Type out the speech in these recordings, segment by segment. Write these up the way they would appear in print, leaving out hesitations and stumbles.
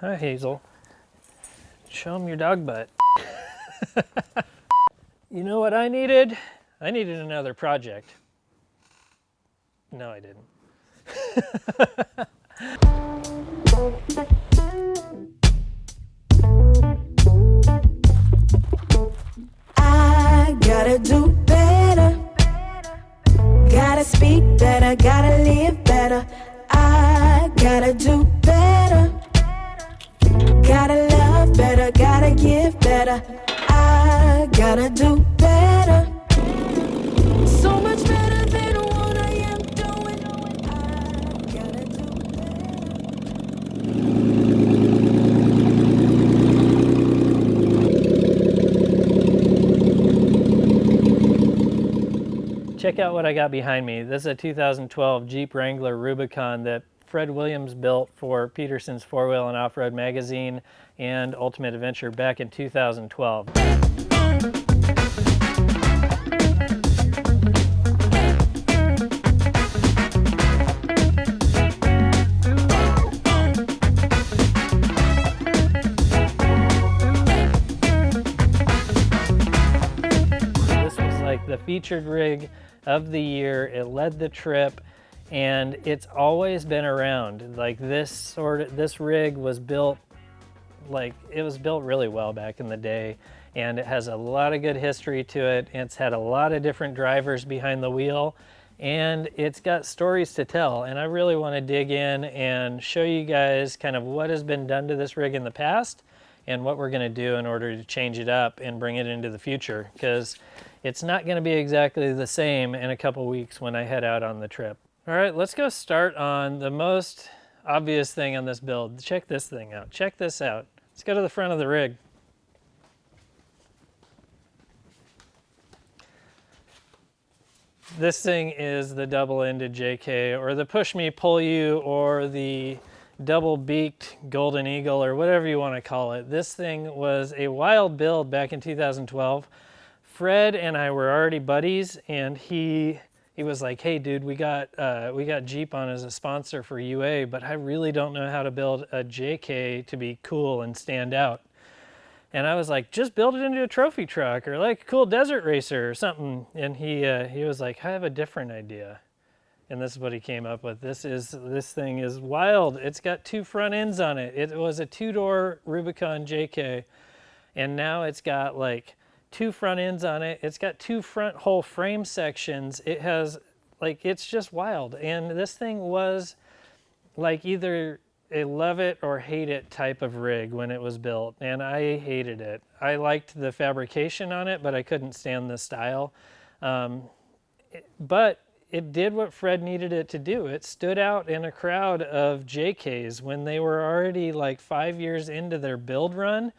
Hi, Hazel. Show him your dog butt. You know what I needed? I needed another project. No, I didn't. I gotta do better. Gotta speak better, gotta live better. I gotta do better. Gotta love better, gotta give better. I gotta do better. So much better than what I am doing. I gotta do better. Check out what I got behind me. This is a 2012 Jeep Wrangler Rubicon that Fred Williams built for Petersons 4-Wheel and Offroad Magazine and Ultimate Adventure back in 2012. This was like the featured rig of the year. It led the trip. And it's always been around. Like this rig was built, like it was built really well back in the day, and it has a lot of good history to it. It's had a lot of different drivers behind the wheel, and it's got stories to tell. And I really want to dig in and show you guys kind of what has been done to this rig in the past and what we're going to do in order to change it up and bring it into the future, because it's not going to be exactly the same in a couple weeks when I head out on the trip. All right, let's go start on the most obvious thing on this build. Check this thing out. Check this out. Let's go to the front of the rig. This thing is the double-ended JK, or the push me, pull you, or the double-beaked golden eagle, or whatever you want to call it. This thing was a wild build back in 2012. Fred and I were already buddies, and he was like, hey dude, we got Jeep on as a sponsor for UA, but I really don't know how to build a JK to be cool and stand out. And I was like, just build it into a trophy truck or like a cool desert racer or something. And he was like, I have a different idea. And this is what he came up with. This thing is wild. It's got two front ends on it. It was a two-door Rubicon JK, and now it's got like two front ends on it. It's got two front whole frame sections. It has, like, it's just wild. And this thing was like either a love it or hate it type of rig when it was built, and I hated it. I liked the fabrication on it, but I couldn't stand the style. But it did what Fred needed it to do. It stood out in a crowd of JKs when they were already like 5 years into their build run.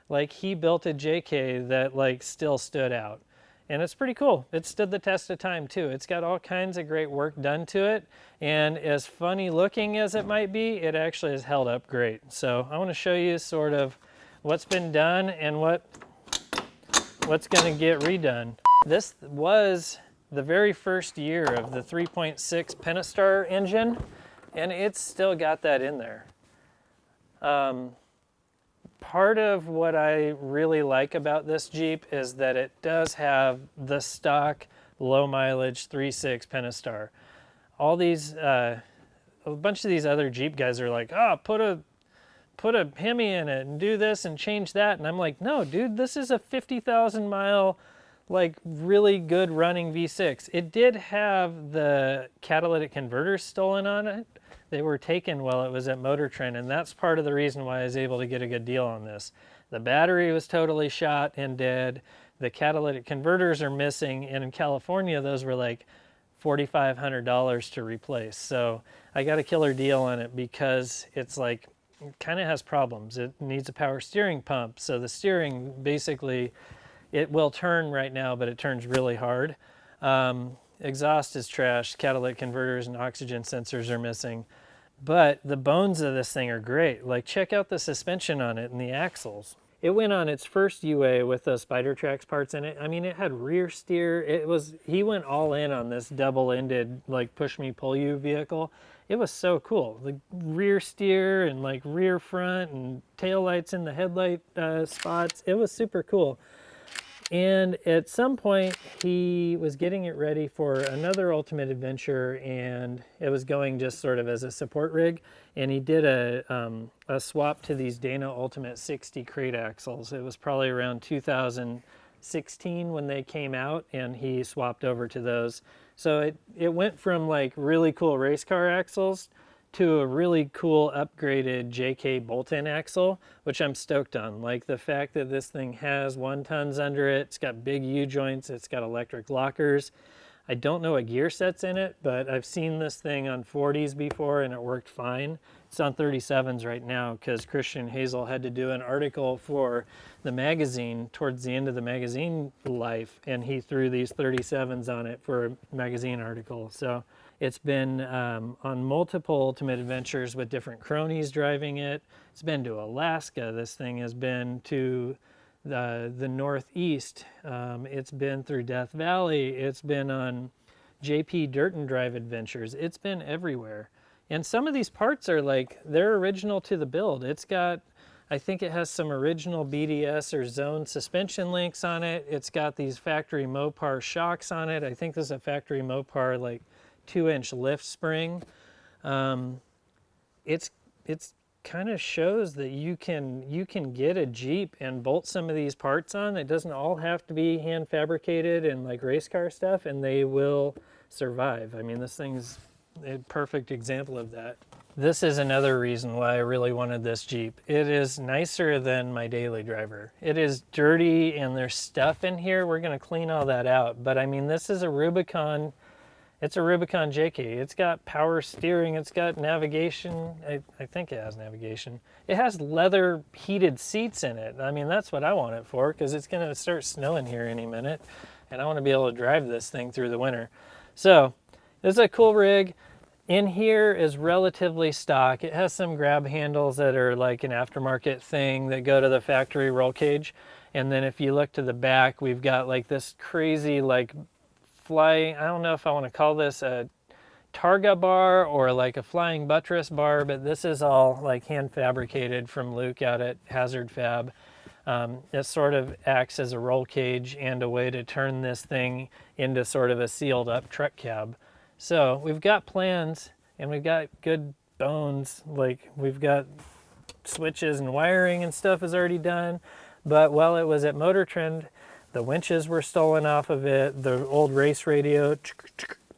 Like, he built a JK that like still stood out, and it's pretty cool. It stood the test of time too. It's got all kinds of great work done to it, and as funny looking as it might be, it actually has held up great. So I want to show you sort of what's been done and what's going to get redone. This was the very first year of the 3.6 Pentastar engine, and it's still got that in there. Part of what I really like about this Jeep is that it does have the stock low mileage 3.6 Pentastar. All these, a bunch of these other Jeep guys are like, oh, put a Hemi in it and do this and change that. And I'm like, no, dude, this is a 50,000 mile, like really good running V6. It did have the catalytic converters stolen on it. They were taken while it was at Motor Trend, and that's part of the reason why I was able to get a good deal on this. The battery was totally shot and dead. The catalytic converters are missing, and in California, those were like $4,500 to replace. So I got a killer deal on it because it's like, it kind of has problems. It needs a power steering pump. So the steering, basically, it will turn right now, but it turns really hard. Exhaust is trashed, catalytic converters and oxygen sensors are missing. But the bones of this thing are great. Like, check out the suspension on it and the axles. It went on its first UA with those Spider Tracks parts in it. I mean, it had rear steer. He went all in on this double-ended, like, push me, pull you vehicle. It was so cool. The rear steer and like rear front and tail lights in the headlight spots. It was super cool. And at some point, he was getting it ready for another Ultimate Adventure, and it was going just sort of as a support rig. And he did a swap to these Dana Ultimate 60 crate axles. It was probably around 2016 when they came out, and he swapped over to those. So it went from like really cool race car axles to a really cool upgraded JK bolt-in axle, which I'm stoked on. Like the fact that this thing has 1 tons under it, it's got big U-joints, it's got electric lockers. I don't know what gear set's in it, but I've seen this thing on 40s before and it worked fine. It's on 37s right now because Christian Hazel had to do an article for the magazine towards the end of the magazine life, and he threw these 37s on it for a magazine article. So it's been on multiple Ultimate Adventures with different cronies driving it. It's been to Alaska. This thing has been to the Northeast. It's been through Death Valley. It's been on JP Dirt and Drive Adventures. It's been everywhere. And some of these parts are like, they're original to the build. It's got, I think it has some original BDS or zone suspension links on it. It's got these factory Mopar shocks on it. I think this is a factory Mopar like 2-inch lift spring. It's kind of shows that you can get a Jeep and bolt some of these parts on. It doesn't all have to be hand fabricated and like race car stuff, and they will survive. I mean, this thing's a perfect example of that. This is another reason why I really wanted this Jeep. It is nicer than my daily driver. It is dirty and there's stuff in here. We're gonna clean all that out. But I mean, this is a Rubicon. It's a Rubicon JK. It's got power steering. It's got navigation. I think it has navigation. It has leather heated seats in it. I mean, that's what I want it for, because it's gonna start snowing here any minute. And I wanna be able to drive this thing through the winter. So this is a cool rig. In here is relatively stock. It has some grab handles that are like an aftermarket thing that go to the factory roll cage. And then if you look to the back, we've got like this crazy like I don't know if I want to call this a Targa bar or like a flying buttress bar, but this is all like hand fabricated from Luke out at Hazard Fab. It sort of acts as a roll cage and a way to turn this thing into sort of a sealed up truck cab. So we've got plans and we've got good bones. Like we've got switches and wiring and stuff is already done. But while it was at Motor Trend, the winches were stolen off of it. The old race radio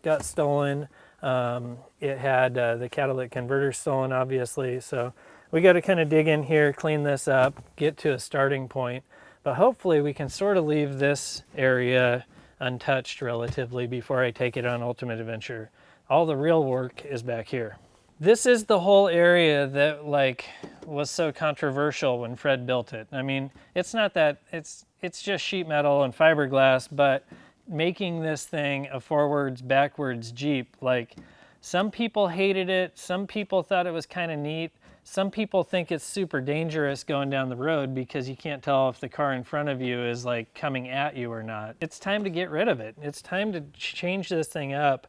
got stolen. It had the catalytic converter stolen, obviously. So we got to kind of dig in here, clean this up, get to a starting point. But hopefully we can sort of leave this area untouched relatively before I take it on Ultimate Adventure. All the real work is back here. This is the whole area that like was so controversial when Fred built it. I mean, it's not that, it's just sheet metal and fiberglass, but making this thing a forwards, backwards Jeep, like some people hated it, some people thought it was kind of neat. Some people think it's super dangerous going down the road because you can't tell if the car in front of you is like coming at you or not. It's time to get rid of it. It's time to change this thing up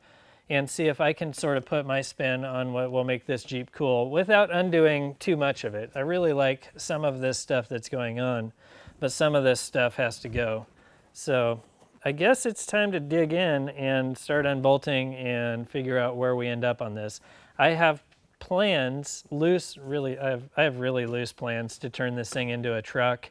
and see if I can sort of put my spin on what will make this Jeep cool without undoing too much of it. I really like some of this stuff that's going on, but some of this stuff has to go. So I guess it's time to dig in and start unbolting and figure out where we end up on this. I have plans, I have really loose plans to turn this thing into a truck,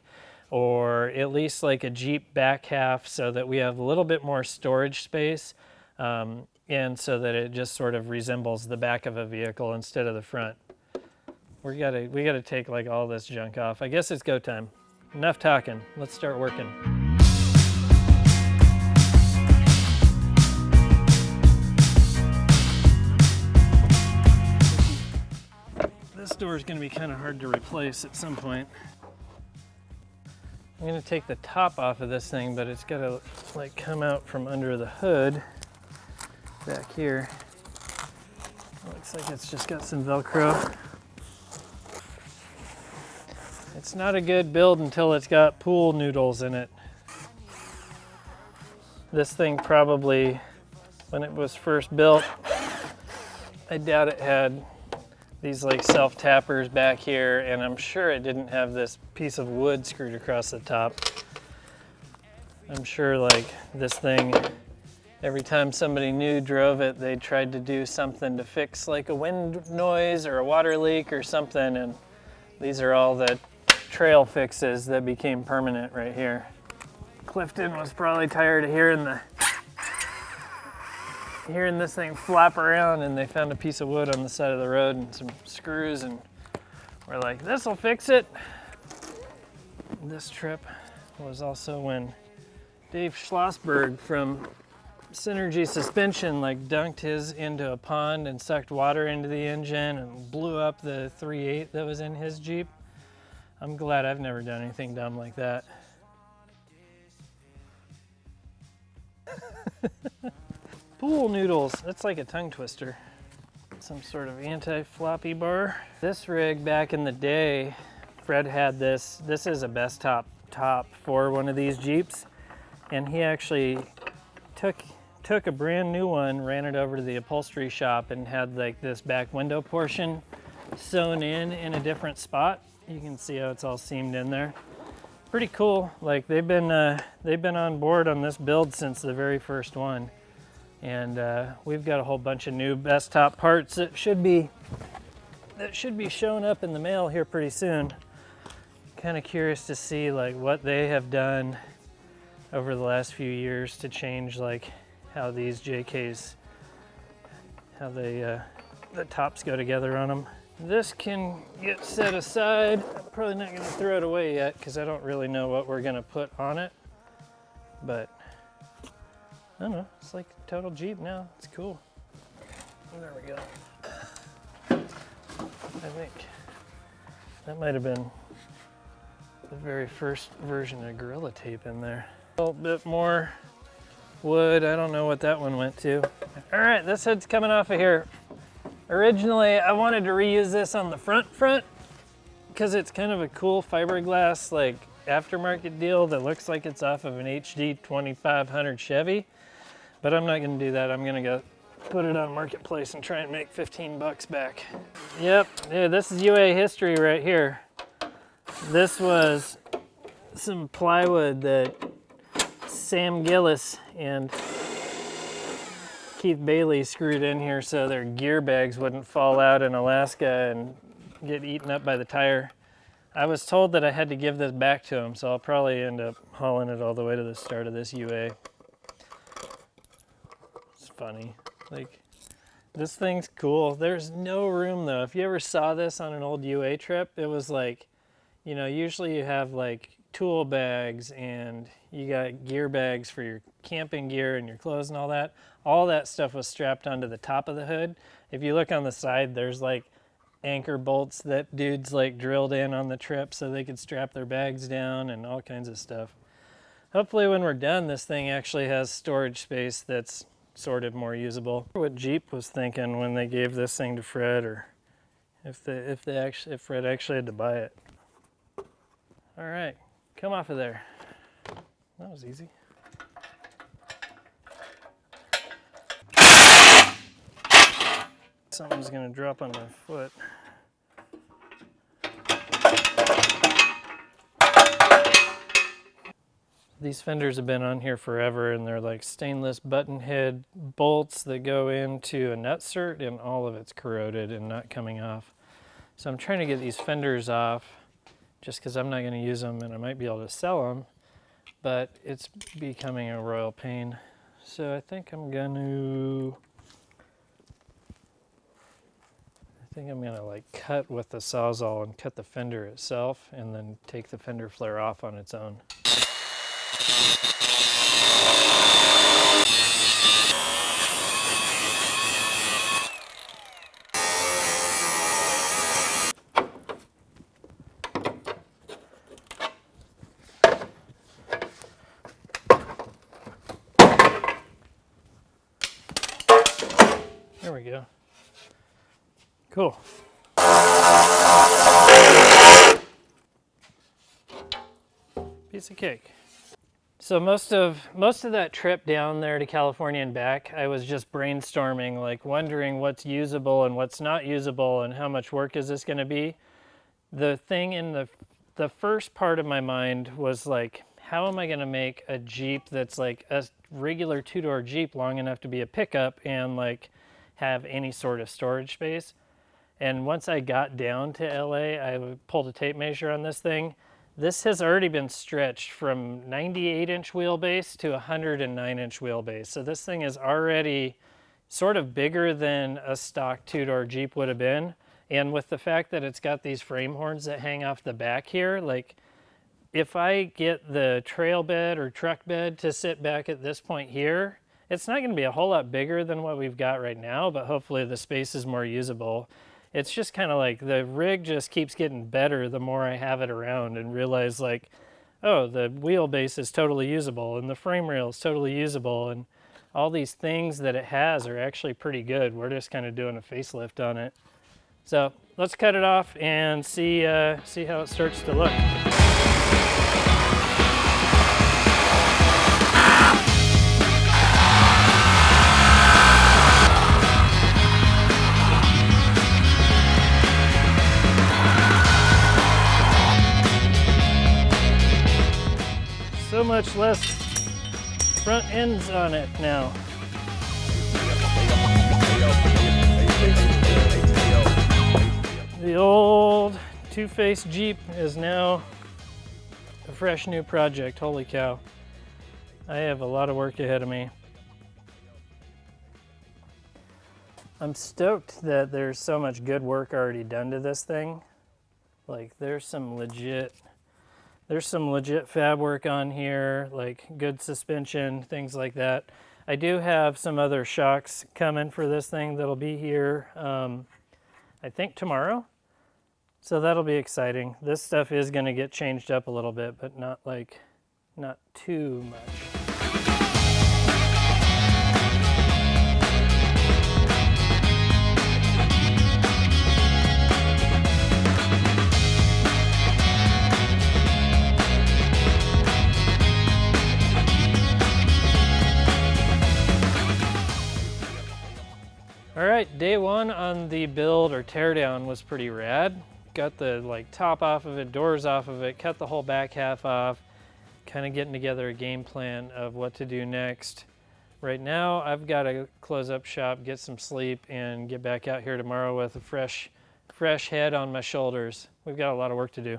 or at least like a Jeep back half, so that we have a little bit more storage space, and so that it just sort of resembles the back of a vehicle instead of the front. We gotta take like all this junk off. I guess it's go time. Enough talking. Let's start working. This door is going to be kind of hard to replace at some point. I'm going to take the top off of this thing, but it's got to like come out from under the hood back here. Looks like it's just got some Velcro. It's not a good build until it's got pool noodles in it. This thing probably, when it was first built, I doubt it had these like self-tappers back here, and I'm sure it didn't have this piece of wood screwed across the top. I'm sure like this thing, every time somebody new drove it, they tried to do something to fix like a wind noise or a water leak or something, and these are all the trail fixes that became permanent right here. Clifton was probably tired of hearing this thing flap around, and they found a piece of wood on the side of the road and some screws, and we're like, this'll fix it. This trip was also when Dave Schlossberg from Synergy Suspension like dunked his into a pond and sucked water into the engine and blew up the 3.8 that was in his Jeep. I'm glad I've never done anything dumb like that. Pool noodles, that's like a tongue twister. Some sort of anti-floppy bar. This rig back in the day, Fred had this. This is a Bestop top for one of these Jeeps, and he actually took a brand new one, ran it over to the upholstery shop, and had like this back window portion sewn in a different spot. You can see how it's all seamed in there. Pretty cool. Like they've been on board on this build since the very first one. And we've got a whole bunch of new Bestop parts that should be showing up in the mail here pretty soon. Kind of curious to see like what they have done over the last few years to change like how these JKs, how they the tops go together on them. This can get set aside. I'm probably not going to throw it away yet because I don't really know what we're going to put on it, but I don't know, it's like a total Jeep now. It's cool. There we go. I think that might have been the very first version of Gorilla Tape in there. A little bit more wood. I don't know what that one went to. All right, this hood's coming off of here. Originally, I wanted to reuse this on the front because it's kind of a cool fiberglass like aftermarket deal that looks like it's off of an HD 2500 Chevy. But I'm not going to do that. I'm going to go put it on Marketplace and try and make 15 bucks back. Yep, yeah, this is UA history right here. This was some plywood that Sam Gillis and Keith Bailey screwed in here so their gear bags wouldn't fall out in Alaska and get eaten up by the tire. I was told that I had to give this back to him, so I'll probably end up hauling it all the way to the start of this UA. Funny, like this thing's cool. There's no room though. If you ever saw this on an old UA trip, it was like, you know, usually you have like tool bags and you got gear bags for your camping gear and your clothes and all that. All that stuff was strapped onto the top of the hood. If you look on the side, there's like anchor bolts that dudes like drilled in on the trip so they could strap their bags down and all kinds of stuff. Hopefully when we're done, this thing actually has storage space that's sort of more usable. What Jeep was thinking when they gave this thing to Fred, or if Fred actually had to buy it. All right, come off of there. That was easy. Something's gonna drop on my foot. These fenders have been on here forever, and they're like stainless button head bolts that go into a nutsert, and all of it's corroded and not coming off. So I'm trying to get these fenders off just because I'm not going to use them, and I might be able to sell them, but it's becoming a royal pain. So I think I'm going to like cut with the Sawzall and cut the fender itself, and then take the fender flare off on its own. There we go. Cool. Piece of cake. So most of that trip down there to California and back, I was just brainstorming, like wondering what's usable and what's not usable and how much work is this going to be. The thing in the first part of my mind was like, how am I going to make a Jeep that's like a regular two-door Jeep long enough to be a pickup and like have any sort of storage space? And once I got down to LA, I pulled a tape measure on this thing. This has already been stretched from 98-inch wheelbase to 109-inch wheelbase. So this thing is already sort of bigger than a stock two-door Jeep would have been. And with the fact that it's got these frame horns that hang off the back here, like if I get the trail bed or truck bed to sit back at this point here, it's not going to be a whole lot bigger than what we've got right now, but hopefully the space is more usable. It's just kind of like the rig just keeps getting better the more I have it around and realize like, oh, the wheelbase is totally usable and the frame rail is totally usable and all these things that it has are actually pretty good. We're just kind of doing a facelift on it. So let's cut it off and see how it starts to look. So much less front ends on it now. The old two-faced Jeep is now a fresh new project. Holy cow. I have a lot of work ahead of me. I'm stoked that there's so much good work already done to this thing. Like there's some legit fab work on here, like good suspension, things like that. I do have some other shocks coming for this thing that'll be here, I think tomorrow. So that'll be exciting. This stuff is going to get changed up a little bit, but not too much. All right, day one on the build or teardown was pretty rad. Got the like top off of it, doors off of it, cut the whole back half off, kind of getting together a game plan of what to do next. Right now, I've got to close up shop, get some sleep, and get back out here tomorrow with a fresh head on my shoulders. We've got a lot of work to do.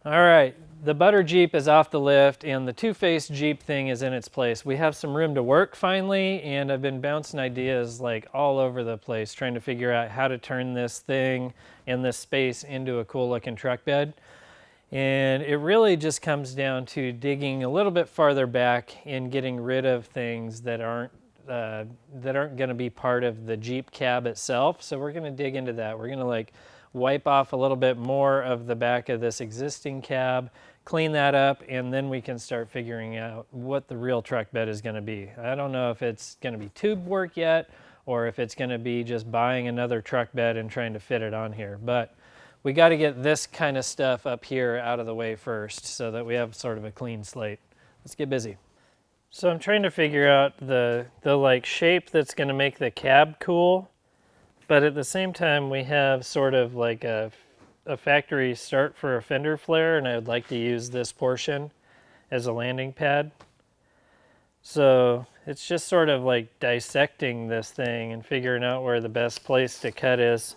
All right. The butter Jeep is off the lift and the two-faced Jeep thing is in its place. We have some room to work finally, and I've been bouncing ideas like all over the place trying to figure out how to turn this thing and this space into a cool looking truck bed. And it really just comes down to digging a little bit farther back and getting rid of things that aren't going to be part of the Jeep cab itself. So we're going to dig into that. We're going to like wipe off a little bit more of the back of this existing cab, clean that up, and then we can start figuring out what the real truck bed is going to be. I don't know if it's going to be tube work yet or if it's going to be just buying another truck bed and trying to fit it on here. But we got to get this kind of stuff up here out of the way first so that we have sort of a clean slate. Let's get busy. So I'm trying to figure out the like shape that's going to make the cab cool, but at the same time we have sort of like a factory start for a fender flare, and I would like to use this portion as a landing pad. So it's just sort of like dissecting this thing and figuring out where the best place to cut is.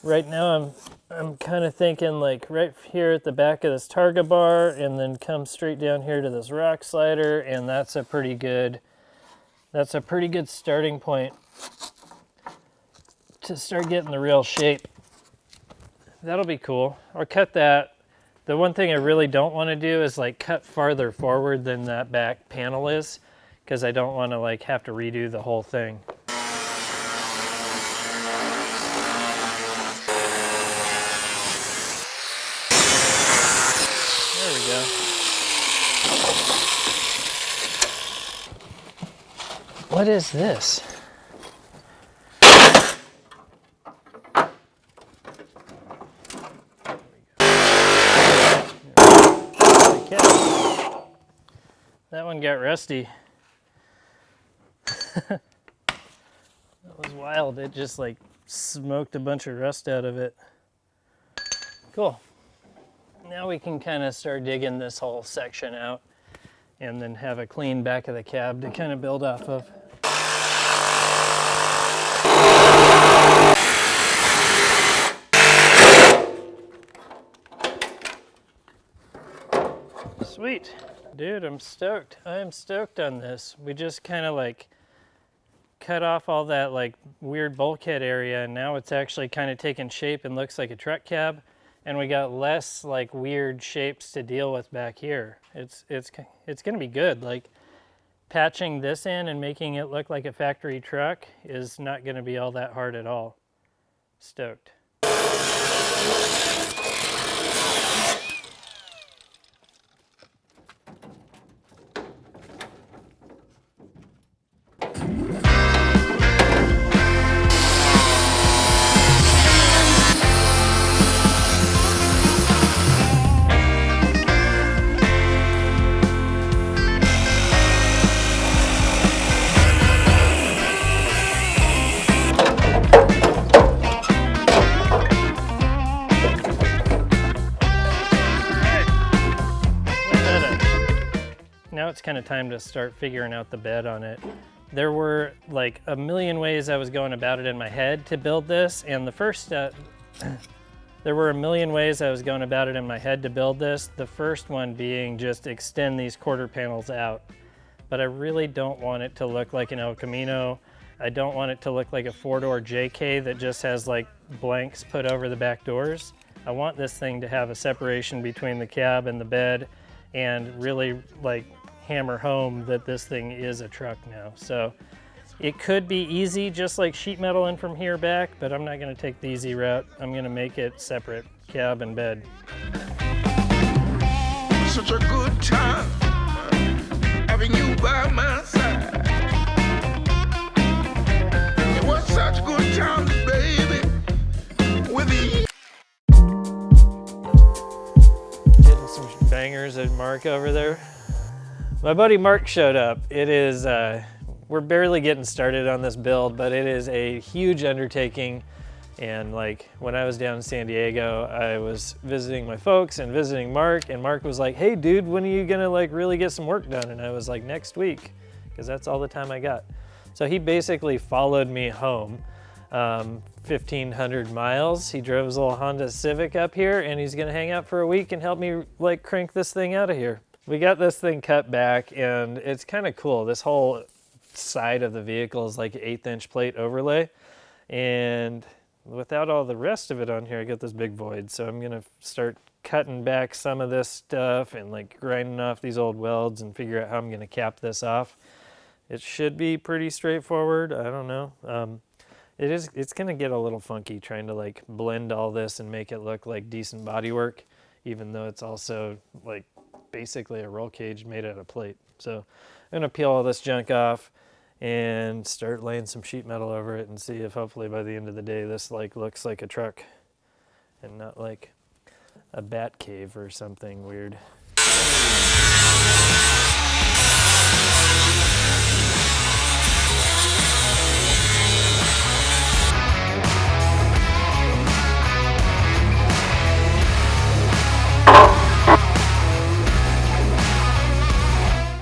Right now I'm kind of thinking like right here at the back of this Targa bar and then come straight down here to this rock slider, and that's a pretty good starting point to start getting the real shape. That'll be cool. Or cut that. The one thing I really don't want to do is like cut farther forward than that back panel is, because I don't want to like have to redo the whole thing. There we go. What is this? cab. That one got rusty. That was wild. It just like smoked a bunch of rust out of it. Cool. Now we can kind of start digging this whole section out and then have a clean back of the cab to kind of build off of. Sweet. Dude, I'm stoked. I am stoked on this. We just kind of like cut off all that like weird bulkhead area, and now it's actually kind of taking shape and looks like a truck cab, and we got less like weird shapes to deal with back here. It's gonna be good. Like patching this in and making it look like a factory truck is not gonna be all that hard at all. Stoked. Now it's kind of time to start figuring out the bed on it. There were like a million ways I was going about it in my head to build this, and the first there were a million ways I was going about it in my head to build this. The first one being just extend these quarter panels out. But I really don't want it to look like an El Camino. I don't want it to look like a four-door JK that just has like blanks put over the back doors. I want this thing to have a separation between the cab and the bed and really like hammer home that this thing is a truck now. So it could be easy, just like sheet metal in from here back, but I'm not gonna take the easy route. I'm gonna make it separate, cab and bed. Such a good time having you by my side. It was such good times, baby, with you. Getting some bangers at Mark over there. My buddy Mark showed up. It is, we're barely getting started on this build, but it is a huge undertaking. And like when I was down in San Diego, I was visiting my folks and visiting Mark, and Mark was like, hey dude, when are you gonna like really get some work done? And I was like, next week, because that's all the time I got. So he basically followed me home, 1,500 miles. He drove his little Honda Civic up here, and he's gonna hang out for a week and help me like crank this thing out of here. We got this thing cut back, and it's kind of cool. This whole side of the vehicle is like an 1/8" plate overlay, and without all the rest of it on here, I got this big void. So I'm gonna start cutting back some of this stuff and like grinding off these old welds and figure out how I'm gonna cap this off. It should be pretty straightforward. I don't know. It's gonna get a little funky trying to like blend all this and make it look like decent bodywork, even though it's also like basically a roll cage made out of plate. So I'm gonna peel all this junk off and start laying some sheet metal over it and see if hopefully by the end of the day this like looks like a truck and not like a bat cave or something weird.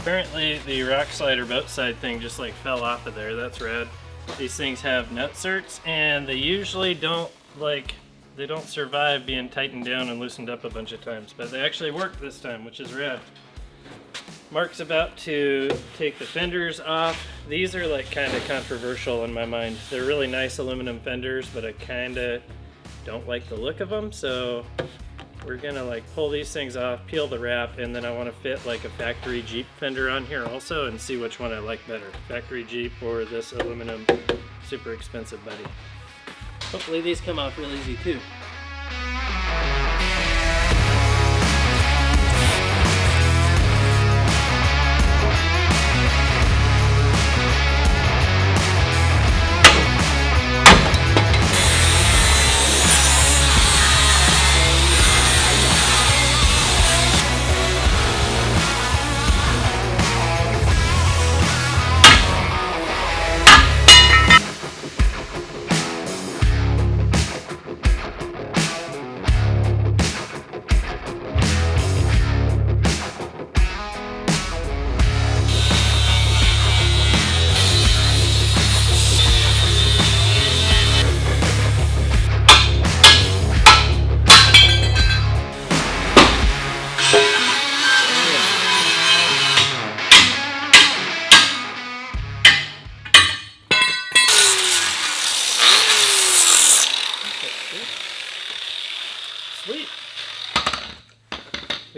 Apparently the rock slider boat side thing just like fell off of there. That's rad. These things have nut certs, and they usually don't survive being tightened down and loosened up a bunch of times, but they actually work this time, which is rad. Mark's about to take the fenders off. These are like kind of controversial in my mind. They're really nice aluminum fenders, but I kind of don't like the look of them, so we're gonna like pull these things off, peel the wrap, and then I want to fit like a factory Jeep fender on here also and see which one I like better, factory Jeep or this aluminum super expensive buddy. Hopefully these come off real easy too.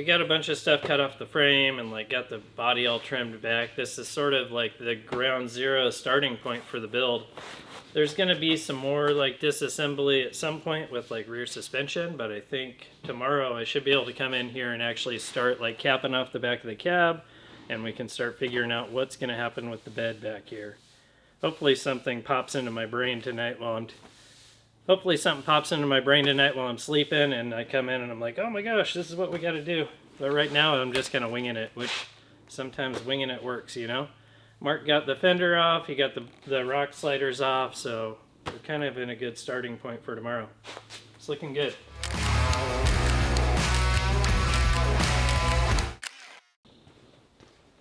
we got a bunch of stuff cut off the frame and like got the body all trimmed back. This is sort of like the ground zero starting point for the build. There's going to be some more like disassembly at some point with like rear suspension, but I think tomorrow I should be able to come in here and actually start like capping off the back of the cab, and we can start figuring out what's going to happen with the bed back here. Hopefully something pops into my brain tonight while I'm sleeping, and I come in and I'm like, oh my gosh, this is what we got to do. But right now I'm just kind of winging it, which sometimes winging it works, you know? Mark got the fender off, he got the rock sliders off, so we're kind of in a good starting point for tomorrow. It's looking good.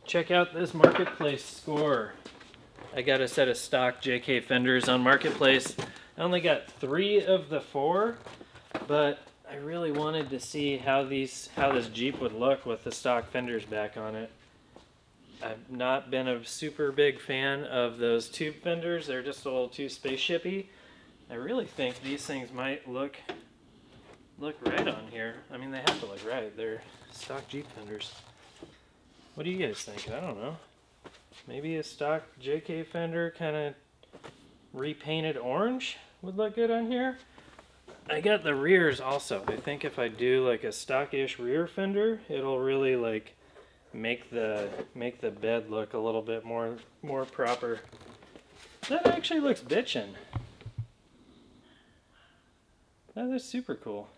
Check out this Marketplace score. I got a set of stock JK fenders on Marketplace. I only got 3 of the 4, but I really wanted to see how this Jeep would look with the stock fenders back on it. I've not been a super big fan of those tube fenders. They're just a little too spaceshipy. I really think these things might look right on here. I mean, they have to look right. They're stock Jeep fenders. What do you guys think? I don't know. Maybe a stock JK fender kind of repainted orange would look good on here. I got the rears also. I think if I do like a stockish rear fender, it'll really like make the bed look a little bit more proper. That actually looks bitchin'. That is super cool.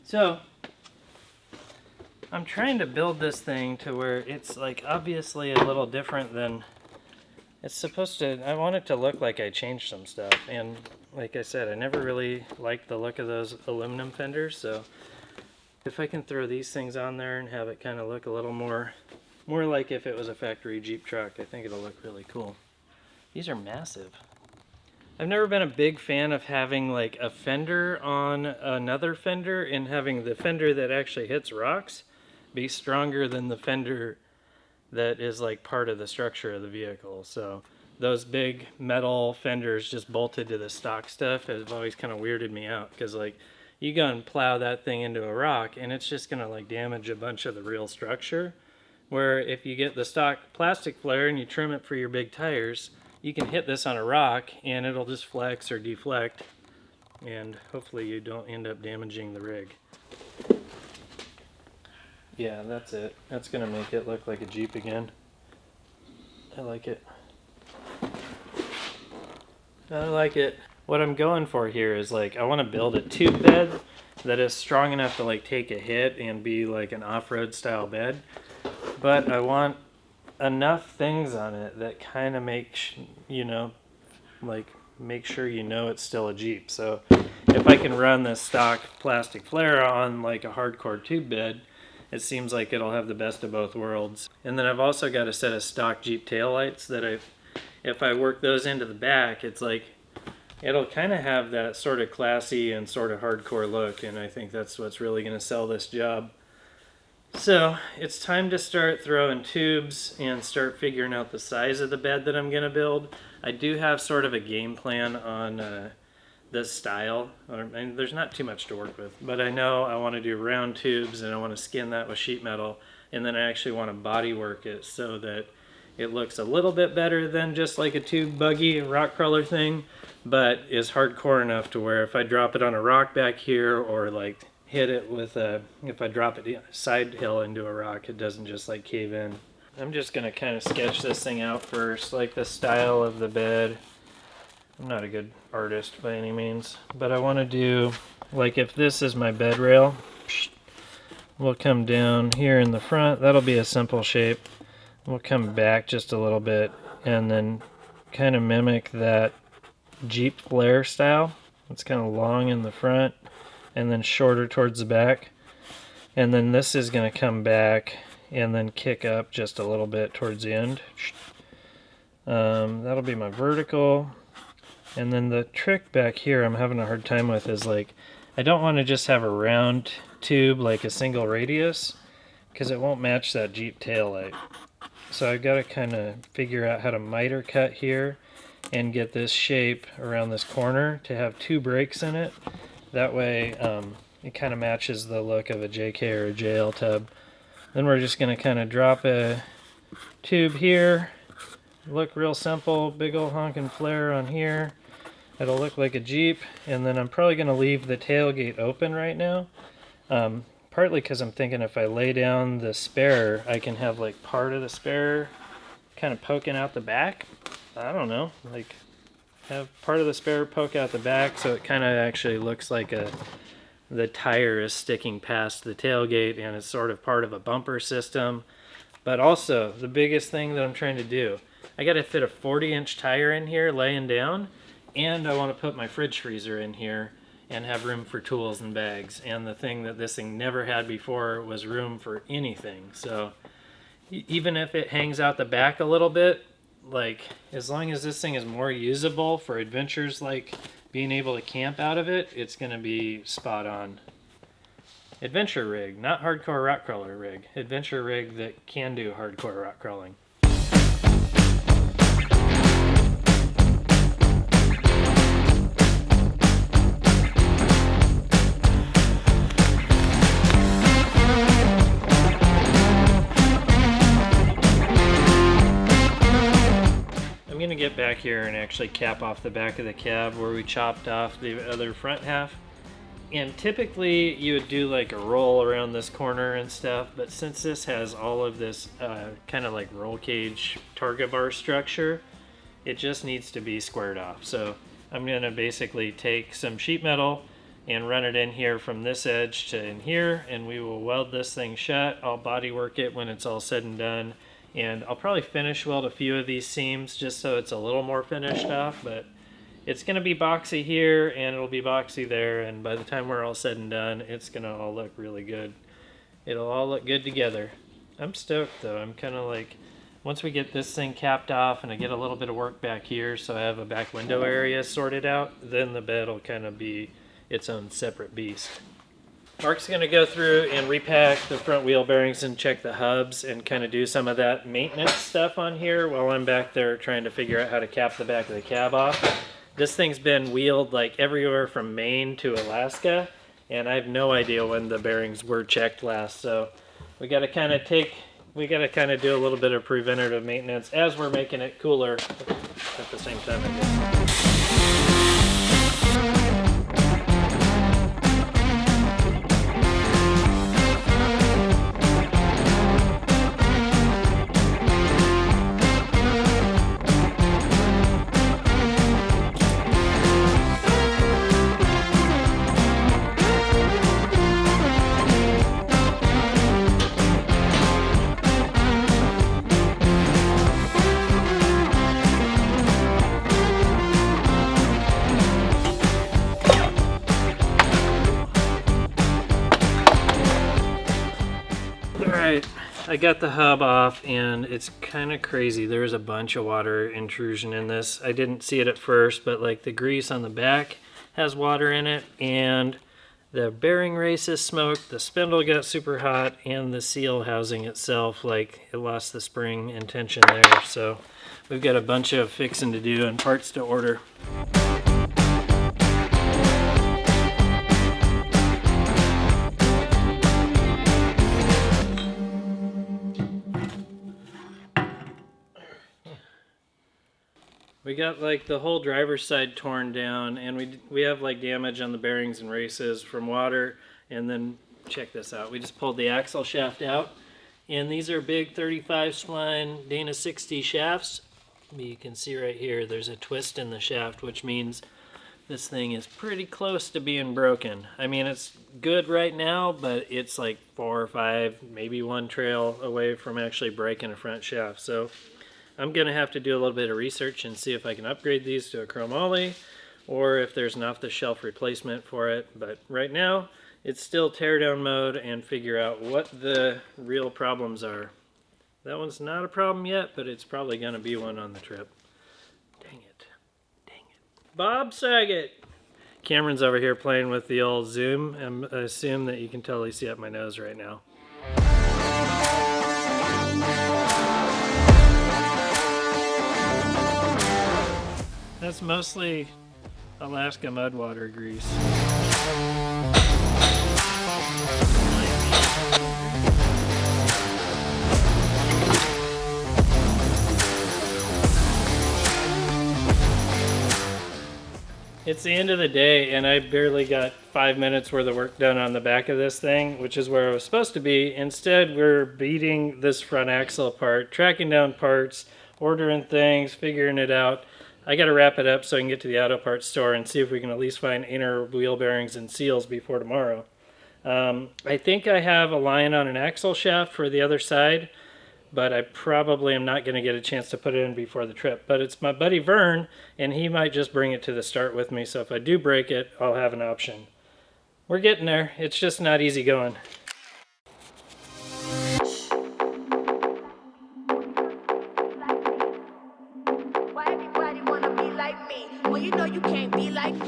So I'm trying to build this thing to where it's like obviously a little different than it's supposed to. I want it to look like I changed some stuff, and like I said, I never really liked the look of those aluminum fenders, so if I can throw these things on there and have it kind of look a little more like if it was a factory Jeep truck, I think it'll look really cool. These are massive. I've never been a big fan of having like a fender on another fender and having the fender that actually hits rocks be stronger than the fender that is like part of the structure of the vehicle. So those big metal fenders just bolted to the stock stuff has always kind of weirded me out, because like you go and plow that thing into a rock and it's just gonna like damage a bunch of the real structure. Where if you get the stock plastic flare and you trim it for your big tires, you can hit this on a rock and it'll just flex or deflect, and hopefully you don't end up damaging the rig. Yeah, that's it. That's gonna make it look like a Jeep again. I like it. I like it. What I'm going for here is like I want to build a tube bed that is strong enough to like take a hit and be like an off-road style bed, but I want enough things on it that kind of make sure you know it's still a Jeep. So if I can run this stock plastic flare on like a hardcore tube bed, it seems like it'll have the best of both worlds. And then I've also got a set of stock Jeep taillights that if I work those into the back, it's like it'll kind of have that sort of classy and sort of hardcore look, and I think that's what's really going to sell this job. So it's time to start throwing tubes and start figuring out the size of the bed that I'm going to build. I do have sort of a game plan on this style. And there's not too much to work with, but I know I want to do round tubes and I want to skin that with sheet metal, and then I actually want to body work it so that it looks a little bit better than just like a tube buggy rock crawler thing, but is hardcore enough to where if I drop it on a rock back here or like hit it with if I drop it side hill into a rock, it doesn't just like cave in. I'm just gonna kind of sketch this thing out first, like the style of the bed. I'm not a good artist by any means, but I want to do like if this is my bed rail, we'll come down here in the front. That'll be a simple shape. We'll come back just a little bit and then kind of mimic that Jeep flare style. It's kind of long in the front and then shorter towards the back. And then this is going to come back and then kick up just a little bit towards the end. That'll be my vertical. And then the trick back here I'm having a hard time with is like I don't want to just have a round tube like a single radius, because it won't match that Jeep tail light. So I've got to kind of figure out how to miter cut here and get this shape around this corner to have 2 breaks in it, That way it kind of matches the look of a JK or a JL tub. Then we're just going to kind of drop a tube here. Look real simple, big old honking flare on here. It'll look like a Jeep, and then I'm probably going to leave the tailgate open right now. Partly because I'm thinking if I lay down the spare, I can have like part of the spare kind of poking out the back. I don't know, like have part of the spare poke out the back so it kind of actually looks like the tire is sticking past the tailgate and it's sort of part of a bumper system. But also, the biggest thing that I'm trying to do, I got to fit a 40-inch tire in here laying down, and I want to put my fridge freezer in here and have room for tools and bags. And the thing that this thing never had before was room for anything. So even if it hangs out the back a little bit, like as long as this thing is more usable for adventures like being able to camp out of it, it's going to be spot on. Adventure rig, not hardcore rock crawler rig. Adventure rig that can do hardcore rock crawling. I'm going to get back here and actually cap off the back of the cab where we chopped off the other front half. And typically you would do like a roll around this corner and stuff, but since this has all of this kind of like roll cage targa bar structure, it just needs to be squared off. So I'm going to basically take some sheet metal and run it in here from this edge to in here, and we will weld this thing shut. I'll body work it when it's all said and done, and I'll probably finish weld a few of these seams just so it's a little more finished off, but it's going to be boxy here and it'll be boxy there, and by the time we're all said and done, it's going to all look really good. It'll all look good together. I'm stoked though. I'm kind of like, once we get this thing capped off and I get a little bit of work back here so I have a back window area sorted out, then the bed will kind of be its own separate beast. Mark's going to go through and repack the front wheel bearings and check the hubs and kind of do some of that maintenance stuff on here while I'm back there trying to figure out how to cap the back of the cab off. This thing's been wheeled like everywhere from Maine to Alaska, and I have no idea when the bearings were checked last, so we got to kind of do a little bit of preventative maintenance as we're making it cooler at the same time, I guess. I got the hub off and it's kind of crazy. There's a bunch of water intrusion in this. I didn't see it at first, but like the grease on the back has water in it, and the bearing race is smoked, the spindle got super hot, and the seal housing itself, like it lost the spring and tension there. So we've got a bunch of fixing to do and parts to order. We got like the whole driver's side torn down, and we have like damage on the bearings and races from water. And then check this out, we just pulled the axle shaft out, and these are big 35 spline Dana 60 shafts. You can see right here there's a twist in the shaft, which means this thing is pretty close to being broken. I mean, it's good right now, but it's like 4 or 5, maybe 1 trail away from actually breaking a front shaft. So I'm going to have to do a little bit of research and see if I can upgrade these to a chromoly or if there's an off-the-shelf replacement for it. But right now, it's still teardown mode and figure out what the real problems are. That one's not a problem yet, but it's probably going to be one on the trip. Dang it. Dang it. Bob Saget! Cameron's over here playing with the old zoom. I assume that you can totally see up my nose right now. That's mostly Alaska mud water grease. It's the end of the day and I barely got 5 minutes worth of work done on the back of this thing, which is where I was supposed to be. Instead, we're beating this front axle apart, tracking down parts, ordering things, figuring it out. I got to wrap it up so I can get to the auto parts store and see if we can at least find inner wheel bearings and seals before tomorrow. I think I have a line on an axle shaft for the other side, but I probably am not going to get a chance to put it in before the trip. But it's my buddy Vern, and he might just bring it to the start with me, so if I do break it, I'll have an option. We're getting there. It's just not easy going.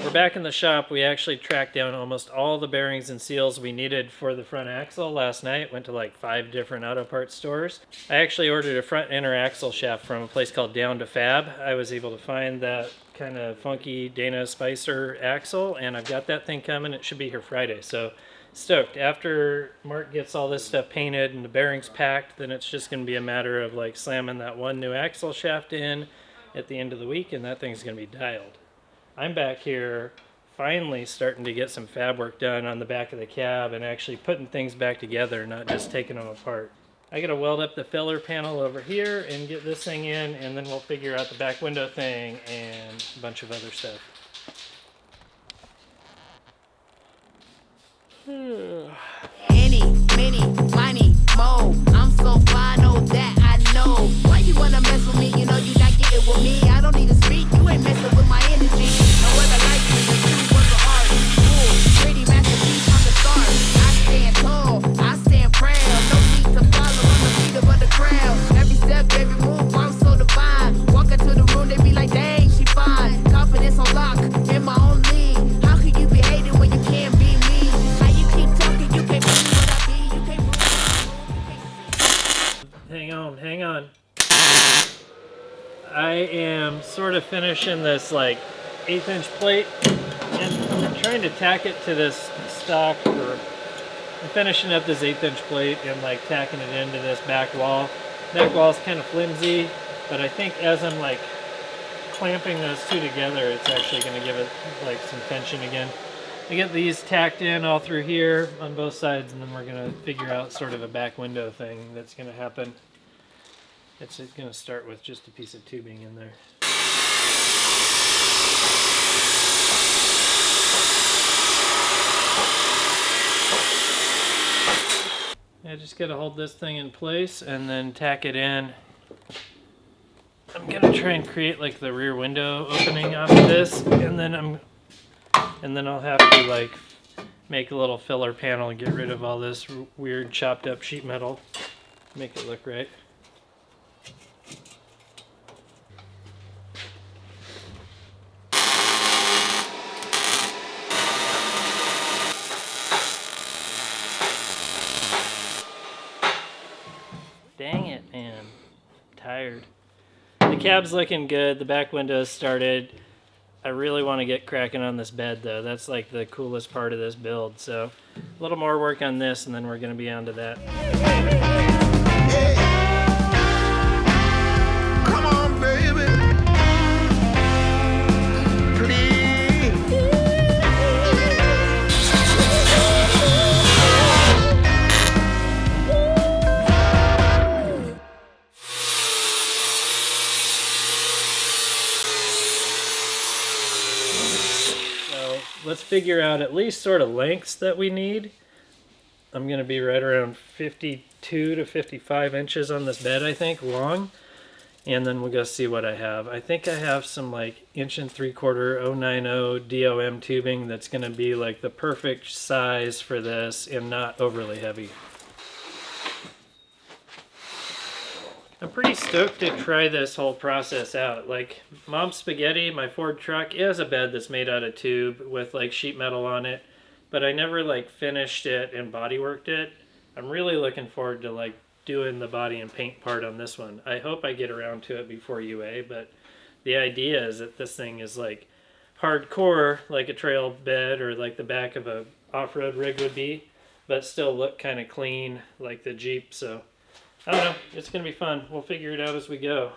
We're back in the shop. We actually tracked down almost all the bearings and seals we needed for the front axle last night. Went to like 5 different auto parts stores. I actually ordered a front inner axle shaft from a place called Down to Fab. I was able to find that kind of funky Dana Spicer axle, and I've got that thing coming. It should be here Friday, so stoked. After Mark gets all this stuff painted and the bearings packed, then it's just going to be a matter of like slamming that one new axle shaft in at the end of the week, and that thing's going to be dialed. I'm back here finally starting to get some fab work done on the back of the cab and actually putting things back together, not just taking them apart. I gotta weld up the filler panel over here and get this thing in, and then we'll figure out the back window thing and a bunch of other stuff. Any, many, money, mo. I'm so fly, know that I know. Why you wanna mess with me? You know you not getting with me. I don't need to speak, you ain't messing with my energy. No other like me, the true work of art. Cool, pretty masterpiece from the start. I stand tall, I stand proud. No need to follow on the leader of the crowd. Every step, every move, I'm so divine. Walk into the room, they be like, dang, she fine. Confidence on lock, in my own league. How can you be hated when you can't be me? How you keep talking, you can't be what I be. You can't move, Hang on. I am sort of finishing this like 1/8 inch plate, and I'm trying to tack it to this stock, or I'm finishing up this 1/8 inch plate and like tacking it into this back wall. Back wall's kind of flimsy, but I think as I'm like clamping those two together, it's actually going to give it like some tension again. I get these tacked in all through here on both sides, and then we're going to figure out sort of a back window thing that's going to happen. It's going to start with just a piece of tubing in there. I just got to hold this thing in place and then tack it in. I'm going to try and create like the rear window opening off of this, and then I'll have to like make a little filler panel and get rid of all this weird chopped up sheet metal, make it look right. Dang it, man. I'm tired. The cab's looking good. The back window's started. I really want to get cracking on this bed, though. That's like the coolest part of this build. So a little more work on this, and then we're going to be on to that. Come on, baby. Please. Let's figure out at least sort of lengths that we need. I'm going to be right around 52 to 55 inches on this bed, I think, long. And then we'll go see what I have. I think I have some like 1 3/4 090 DOM tubing that's going to be like the perfect size for this and not overly heavy. I'm pretty stoked to try this whole process out. Like, Mom's Spaghetti, my Ford truck, it has a bed that's made out of tube with like sheet metal on it, but I never like finished it and bodyworked it. I'm really looking forward to like doing the body and paint part on this one. I hope I get around to it before UA, but the idea is that this thing is like hardcore like a trail bed or like the back of a off-road rig would be, but still look kind of clean like the Jeep. So I don't know, it's gonna be fun. We'll figure it out as we go.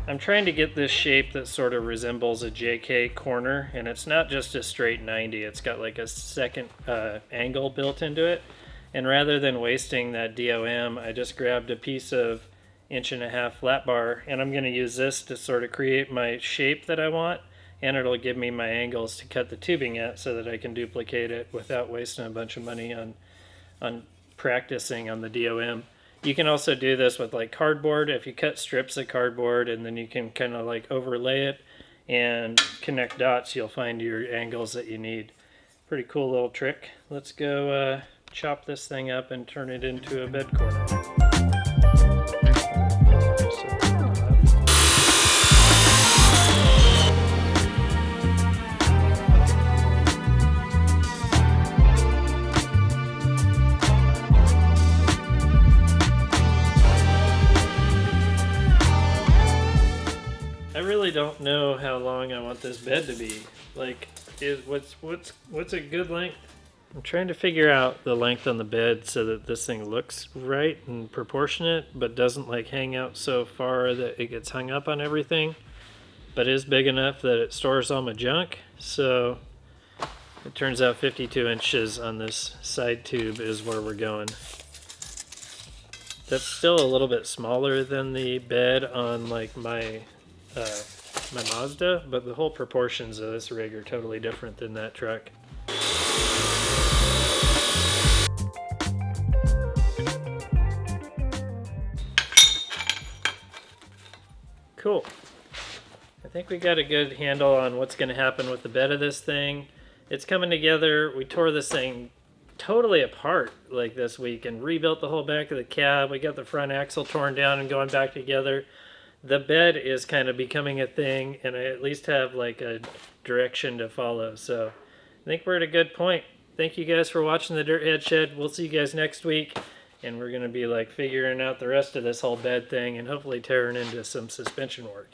I'm trying to get this shape that sort of resembles a JK corner, and it's not just a straight 90, it's got like a second angle built into it. And rather than wasting that DOM, I just grabbed a piece of 1.5" flat bar, and I'm going to use this to sort of create my shape that I want, and it'll give me my angles to cut the tubing at so that I can duplicate it without wasting a bunch of money on practicing on the DOM. You can also do this with like cardboard. If you cut strips of cardboard and then you can kind of like overlay it and connect dots, you'll find your angles that you need. Pretty cool little trick. Let's go chop this thing up and turn it into a bed corner. I really don't know how long I want this bed to be. Like, what's a good length? I'm trying to figure out the length on the bed so that this thing looks right and proportionate, but doesn't like hang out so far that it gets hung up on everything, but is big enough that it stores all my junk. So it turns out 52 inches on this side tube is where we're going. That's still a little bit smaller than the bed on like my Mazda, but the whole proportions of this rig are totally different than that truck. Cool. I think we got a good handle on what's going to happen with the bed of this thing. It's coming together. We tore this thing totally apart like this week and rebuilt the whole back of the cab. We got the front axle torn down and going back together. The bed is kind of becoming a thing, and I at least have like a direction to follow. So I think we're at a good point. Thank you guys for watching the Dirthead Shed. We'll see you guys next week, and we're going to be like figuring out the rest of this whole bed thing and hopefully tearing into some suspension work.